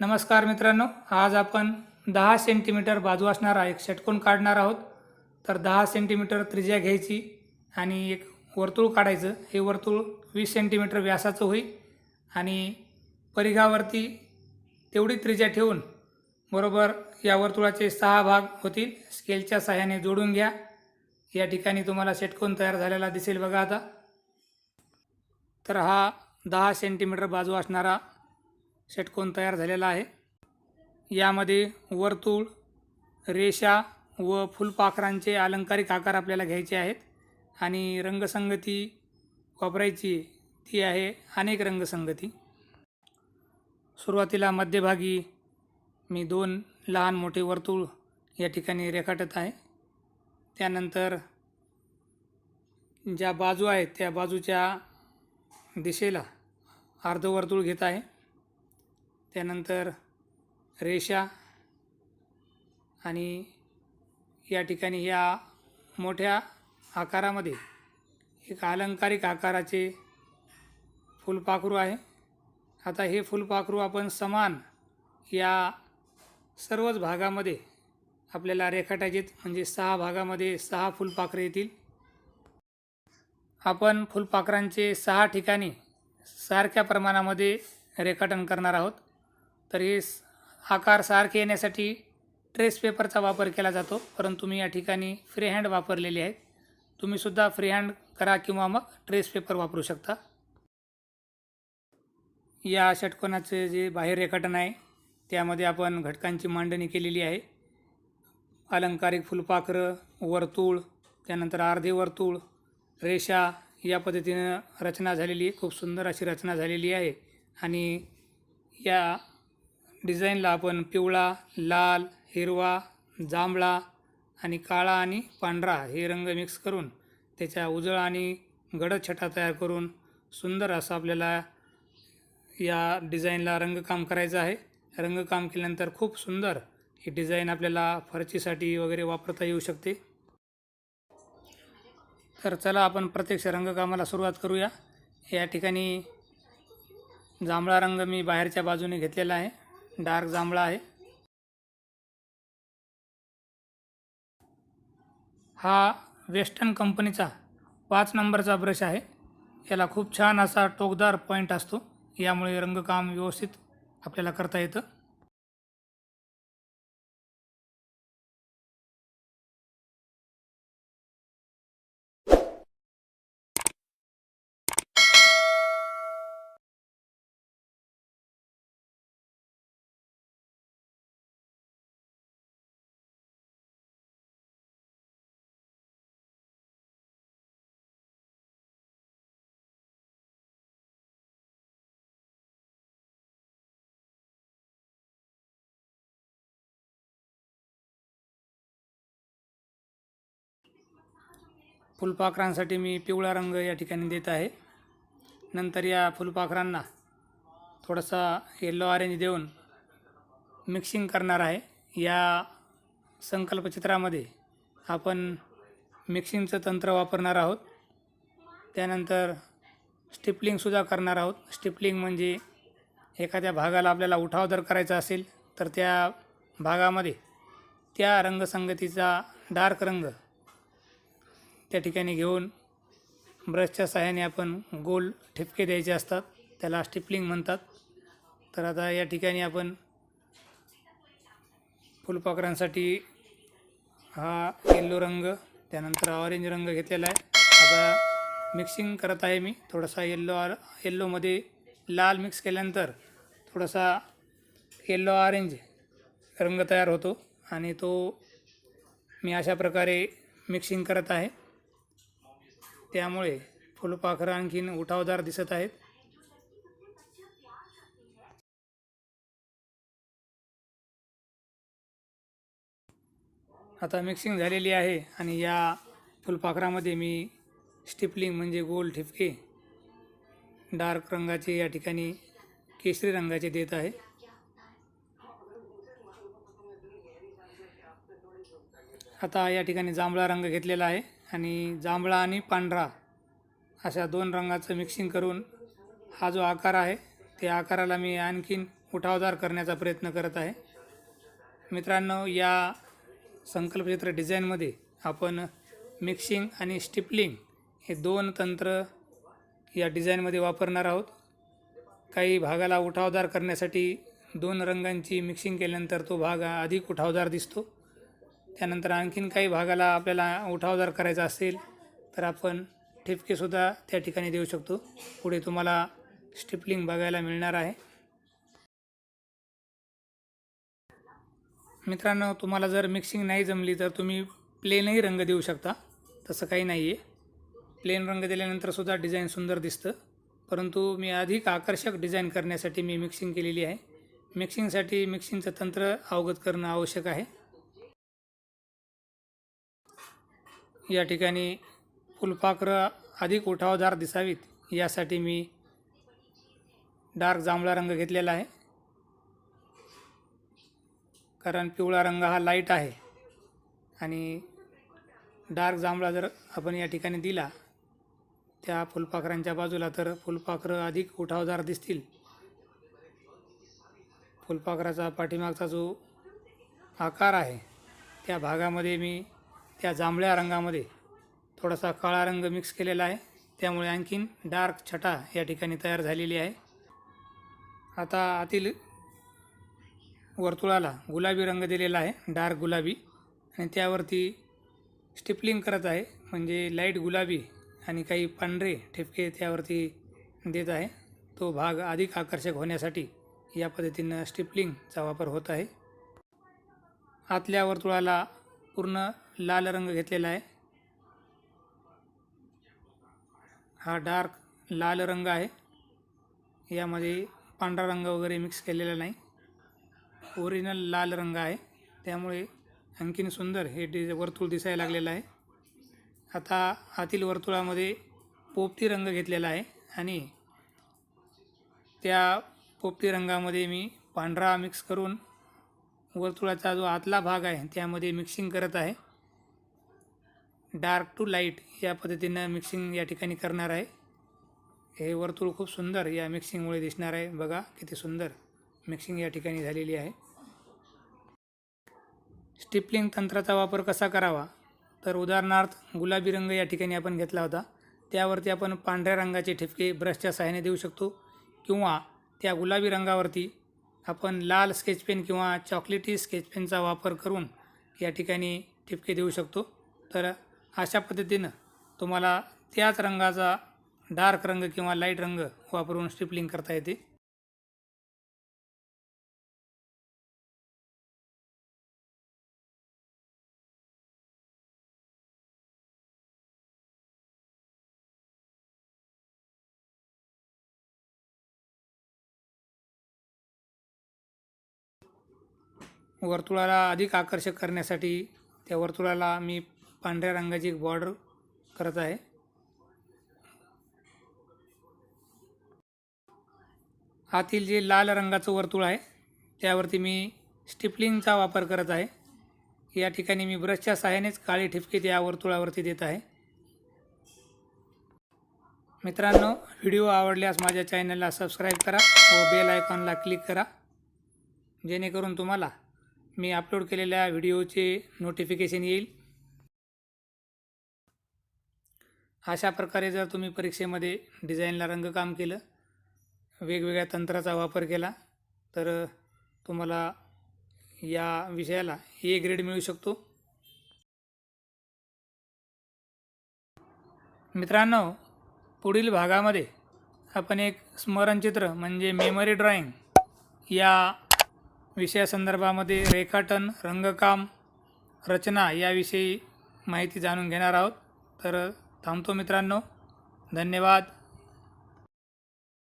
नमस्कार मित्रांनो, आज आपण 10 सेंटीमीटर बाजू असणारा एक षटकोन काढणार आहोत. तर 10 सेंटीमीटर त्रिज्या घ्यायची आणि एक वर्तुळ काढायचं. हे वर्तुळ 20 सेंटीमीटर व्यासाचं होईल आणि परिघावरती तेवढी त्रिज्या ठेवून बरोबर या वर्तुळाचे 6 भाग होतील. स्केलच्या सहाय्याने जोडून घ्या. या ठिकाणी तुम्हाला षटकोन तयार झालेला दिसेल बघा आता. तर हा 10 सेंटीमीटर बाजू असणारा षटकोन तयार झालेला आहे. यामध्ये वर्तुळ, रेषा व फुलपाखरांचे अलंकारिक आकार आपल्याला घ्यायचे आहेत आणि रंगसंगती वापरायची ती आहे अनेक रंगसंगती. सुरुवातीला मध्यभागी मी 2 लहान मोठे वर्तुळ या ठिकाणी रेखाटत आहे. त्यानंतर ज्या बाजू आहेत त्या बाजूच्या दिशेला अर्धवर्तुळ घेत आहे. त्यानंतर रेषा आणि या ठिकाणी या मोठ्या आकारामध्ये एक अलंकारिक आकाराचे फुलपाखरू आहे. आता हे फुलपाखरू आपण समान या सर्वच भागामध्ये आपल्याला रेखाटायचे, म्हणजे 6 भागामध्ये 6 फुलपाखरे येतील. आपण फुलपाखरांचे 6 ठिकाणी सारख्या प्रमाणामध्ये रेखाटन करणार आहोत. तर हे आकार सारखे येण्यासाठी ट्रेस पेपरचा वापर केला जातो, परंतु मी या ठिकाणी फ्रीहँड वापरलेले आहेत. तुम्हीसुद्धा फ्रीहँड करा किंवा मग ट्रेस पेपर वापरू शकता. या षटकोनाचे जे बाहेर रेखाटन आहे त्यामध्ये आपण घटकांची मांडणी केलेली आहे. अलंकारिक फुलपाखरं, वर्तुळ, त्यानंतर अर्धे वर्तुळ, रेषा या पद्धतीनं रचना झालेली आहे. खूप सुंदर अशी रचना झालेली आहे आणि या डिझाईनला आपण पिवळा, लाल, हिरवा, जांभळा आणि काळा आणि पांढरा हे रंग मिक्स करून त्याच्या उजळ आणि गडद छटा तयार करून सुंदर असं आपल्याला या डिझाईनला रंगकाम करायचं आहे. रंगकाम केल्यानंतर खूप सुंदर ही डिझाईन आपल्याला फरचीसाठी वगैरे वापरता येऊ शकते. तर चला आपण प्रत्यक्ष रंगकामाला सुरुवात करूया. या ठिकाणी जांभळा रंग मी बाहेरच्या बाजूने घेतलेला आहे. डार्क जांभळा आहे. हा वेस्टर्न कंपनीचा 5 नंबरचा ब्रश आहे. याला खूप छान असा टोकदार पॉईंट असतो, यामुळे रंगकाम व्यवस्थित आपल्याला करता येतं. फुलपाखरांसाठी मी पिवळा रंग या ठिकाणी देत आहे. नंतर या फुलपाखरांना थोडासा येलो ऑरेंज देऊन मिक्सिंग करणार आहे. या संकल्पचित्रामध्ये आपण मिक्सिंगचं तंत्र वापरणार आहोत. त्यानंतर स्टिपलिंगसुद्धा करणार आहोत. स्टिपलिंग म्हणजे एखाद्या भागाला आपल्याला उठाव जर करायचा असेल तर त्या भागामध्ये त्या रंगसंगतीचा डार्क रंग त्या ठिकाणी घेऊन ब्रशच्या सहाय्याने आपण गोल ठिपके द्यायचे असतात, त्याला स्टिपलिंग म्हणतात. तर आता या ठिकाणी आपण फुलपाखरांसाठी हा येल्लो रंग, त्यानंतर ऑरेंज रंग घेतलेला आहे. आता मिक्सिंग करत आहे मी. थोडासा येल्लोमध्ये लाल मिक्स केल्यानंतर थोडासा येल्लो ऑरेंज रंग तयार होतो आणि तो मी अशा प्रकारे मिक्सिंग करत आहे. त्यामुळे फुलपाखरं आणखीन उठावदार दिसत आहेत. आता मिक्सिंग झालेली आहे आणि या फुलपाखरामध्ये मी स्टिपलिंग म्हणजे गोल ठिपके डार्क रंगाचे या ठिकाणी केशरी रंगाचे देत आहे. आता या ठिकाणी जांभळा रंग घेतलेला आहे आणि जांभळा आणि पांढरा अशा 2 रंगाचं मिक्सिंग करून हा जो आकार आहे त्या आकाराला मी आणखीन उठावदार करण्याचा प्रयत्न करत आहे. मित्रांनो, या संकल्पचित्र डिझाईनमध्ये आपण मिक्सिंग आणि स्टिपलिंग हे 2 तंत्र या डिझाईनमध्ये वापरणार आहोत. काही भागाला उठावदार करण्यासाठी 2 रंगांची मिक्सिंग केल्यानंतर तो भाग अधिक उठावदार दिसतो. त्यानंतर आणखीन काही भागाला आपल्याला उठावदार करायचा असेल तर आपण ठिपकेसुद्धा त्या ठिकाणी देऊ शकतो. पुढे तुम्हाला स्टिपलिंग बघायला मिळणार आहे. मित्रांनो, तुम्हाला जर मिक्सिंग नाही जमली तर तुम्ही प्लेनही रंग देऊ शकता. तसं काही नाही आहे. प्लेन रंग दिल्यानंतरसुद्धा डिझाईन सुंदर दिसतं. परंतु मी अधिक आकर्षक डिझाईन करण्यासाठी मी मिक्सिंग केलेली आहे. मिक्सिंगसाठी मिक्सिंगचं तंत्र अवगत करणं आवश्यक आहे. या ठिकाणी फुलपाखरं अधिक उठावदार दिसावीत यासाठी मी डार्क जांभळा रंग घेतलेला आहे. कारण पिवळा रंग हा लाईट आहे आणि डार्क जांभळा जर आपण या ठिकाणी दिला त्या फुलपाखरांच्या बाजूला तर फुलपाखरं अधिक उठावदार दिसतील. फुलपाखराचा पाठीमागचा जो आकार आहे त्या भागामध्ये मी त्या जांभळ्या रंगामध्ये थोडासा काळा रंग मिक्स केलेला आहे. त्यामुळे आणखीन डार्क छटा या ठिकाणी तयार झालेली आहे. आता आतील वर्तुळाला गुलाबी रंग दिलेला आहे, डार्क गुलाबी, आणि त्यावरती स्टिपलिंग करत आहे. म्हणजे लाईट गुलाबी आणि काही पांढरे ठिपके त्यावरती देत आहे. तो भाग अधिक आकर्षक होण्यासाठी या पद्धतीनं स्टिपलिंगचा वापर होत आहे. आतल्या वर्तुळाला पूर्ण लाल रंग घेतलेला आहे. हा डार्क लाल रंग आहे. यामध्ये पांढरा रंग वगैरे मिक्स केलेला नाही. ओरिजिनल लाल रंग आहे. त्यामुळे आणखीन सुंदर हे वर्तुळ दिसायला लागलेलं आहे. आता आतील वर्तुळामध्ये पोपटी रंग घेतलेला आहे आणि त्या पोपटी रंगामध्ये मी पांढरा मिक्स करून वर्तुळाचा जो आतला भाग आहे त्यामध्ये मिक्सिंग करत आहे. डार्क टू लाईट या पद्धतीनं मिक्सिंग या ठिकाणी करणार आहे. हे वर्तुळ खूप सुंदर या मिक्सिंगमुळे दिसणार आहे. बघा किती सुंदर मिक्सिंग या ठिकाणी झालेली आहे. स्टिपलिंग तंत्राचा वापर कसा करावा तर उदाहरणार्थ गुलाबी रंग या ठिकाणी आपण घेतला होता. त्यावरती आपण पांढऱ्या रंगाचे ठिपके ब्रशच्या सहाय्याने देऊ शकतो किंवा त्या गुलाबी रंगावरती आपण लाल स्केच पेन किंवा चॉकलेटी स्केच पेनचा वापर करून या ठिकाणी ठिपके देऊ शकतो. तर अशा पद्धतीनं तुम्हाला त्याच रंगाचा डार्क रंग किंवा लाईट रंग वापरून स्टिपलिंग करता येते. वर्तुळाला अधिक आकर्षक करण्यासाठी त्या वर्तुळाला मी पांढऱ्या रंगाची एक बॉर्डर करत आहे. आतील जे लाल रंगाचं वर्तुळ आहे त्यावरती मी स्टिपलिंगचा वापर करत आहे. या ठिकाणी मी ब्रशच्या सहाय्यानेच काळे ठिपके त्या वर्तुळावरती देत आहे. मित्रांनो, व्हिडिओ आवडल्यास माझ्या चॅनलला सबस्क्राईब करा व बेल आयकॉनला क्लिक करा, जेणेकरून तुम्हाला मी अपलोड केलेल्या व्हिडिओचे नोटिफिकेशन येईल. अशा प्रकारे जर तुम्ही परीक्षेमध्ये डिझाईनला रंगकाम केलं, वेगवेगळ्या तंत्राचा वापर केला तर तुम्हाला या विषयाला A ग्रेड मिळू शकतो. मित्रांनो, पुढील भागामध्ये आपण एक स्मरणचित्र म्हणजे मेमरी ड्रॉइंग या विषयासंदर्भामध्ये रेखाटन, रंगकाम, रचना याविषयी माहिती जाणून घेणार आहोत. तर थांबतो मित्रांनो. धन्यवाद.